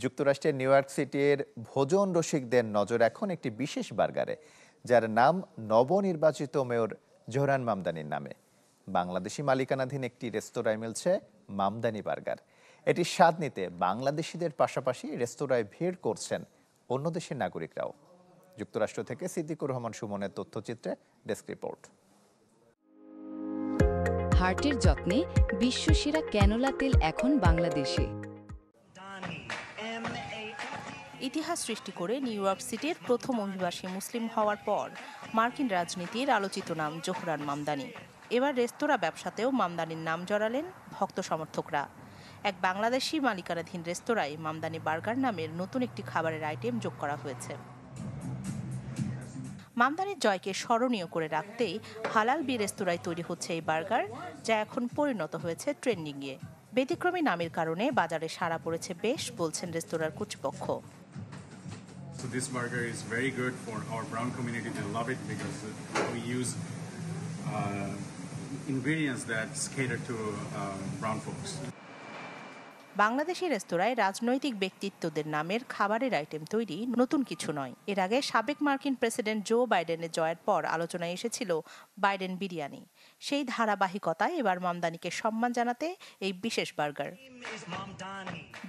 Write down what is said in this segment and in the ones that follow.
যুক্তরাষ্ট্রের new York সিটির ভোজন রসিকদের নজর এখন একটি বিশেষ বার্গারে, যার নাম নবনির্বাচিত মেয়র জোহরান মামদানির নামে। বাংলাদেশি মালিকানাধীন একটি রেস্তোরাঁয় মিলছে মামদানি বার্গার। এটির স্বাদ নিতে বাংলাদেশিদের পাশাপাশি রেস্তোরাঁয় ভিড় করছেন অন্য দেশের নাগরিকরাও। যুক্তরাষ্ট্র থেকে সিদ্দিকুর রহমান সুমনের তথ্যচিত্রে ডেস্ক রিপোর্ট। হার্টের যত্নে বিশ্বসেরা ক্যানোলা তেল এখন বাংলাদেশে। ইতিহাস সৃষ্টি করে নিউ ইয়র্ক সিটির প্রথম অভিবাসী মুসলিম হওয়ার পর মার্কিন রাজনীতির আলোচিত নাম জোহরান মামদানি। এবার রেস্তোরাঁ ব্যবসাতেও মামদানির নাম জড়ালেন ভক্ত সমর্থকরা। এক বাংলাদেশি মালিকানাধীন রেস্তোরাঁয় মামদানি বার্গার নামের নতুন একটি খাবারের আইটেম যোগ করা হয়েছে। মামদানির জয়কে স্মরণীয় করে রাখতেই হালাল বি রেস্তোরাঁয় তৈরি হচ্ছে এই বার্গার, যা এখন পরিণত হয়েছে ট্রেন্ডিংয়ে। ব্যতিক্রমী নামের কারণে বাজারে সাড়া পড়েছে বেশ, বলছেন রেস্তোরাঁর কর্তৃপক্ষ। So this burger is very good for our brown community. They love it because we use ingredients that cater to brown folks. Bangladeshi রেস্তোরাঁয় রাজনৈতিক ব্যক্তিত্বদের নামের খাবারের আইটেম তৈরি নতুন কিছু নয়। এর আগে সাবেক মার্কিন প্রেসিডেন্ট জো বাইডেনের জয়ের পর আলোচনায় এসেছিল বাইডেন বিরিয়ানি। সেই ধারাবাহিকতায় এবার মামদানিকে সম্মান জানাতে এই বিশেষ বার্গার।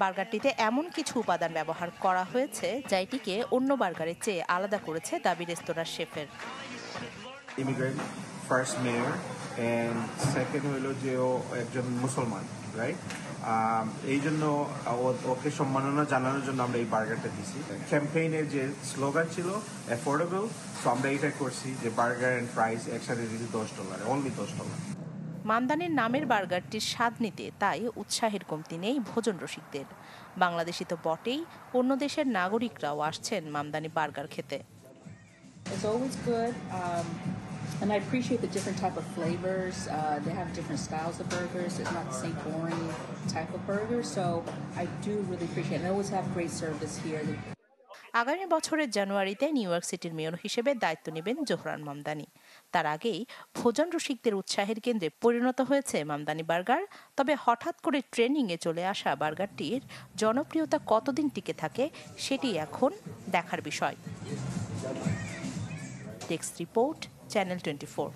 বার্গারটিতে এমন কিছু উপাদান ব্যবহার করা হয়েছে যা এটিকে অন্য বার্গারের চেয়ে আলাদা করেছে দাবি রেস্তোরাঁর শেফের। Immigrant, first mayor and second হলো যে ও একজন মুসলমান, রাইট? এই জন্য ওকে সম্মাননা জানানোর জন্য আমরা এই বার্গারটা দিছি। ক্যাম্পেইনের যে স্লোগান ছিল অ্যাফোর্ডেবল, তো আমরা এটা করছি যে বার্গার এন্ড ফ্রাইস একসাথে দিচ্ছি $10, অনলি $10। মামদানির নামের বার্গারটির স্বাদ নিতে তাই উৎসাহের কমতি নেই ভোজন রসিকদের। বাংলাদেশি তো বটেই, অন্য দেশের নাগরিকরাও আসছেন মামদানি বার্গার খেতে। It's always good, and I appreciate the different type of flavors. They have different styles of burgers. It's not the same boring type of burger, so I do really appreciate it. And I always have great service here. আগামী বছরের জানুয়ারিতে new York সিটির mayor হিসেবে দায়িত্ব নেবেন Zohran Mamdani. তার আগেই ভোজন রসিকদের উৎসাহের কেন্দ্রে পরিণত হয়েছে মামদানি বার্গার। তবে হঠাৎ করে ট্রেন্ডিংয়ে চলে আসা বার্গারটির জনপ্রিয়তা কতদিন টিকে থাকে সেটি এখন দেখার বিষয়। Desk report, channel 24।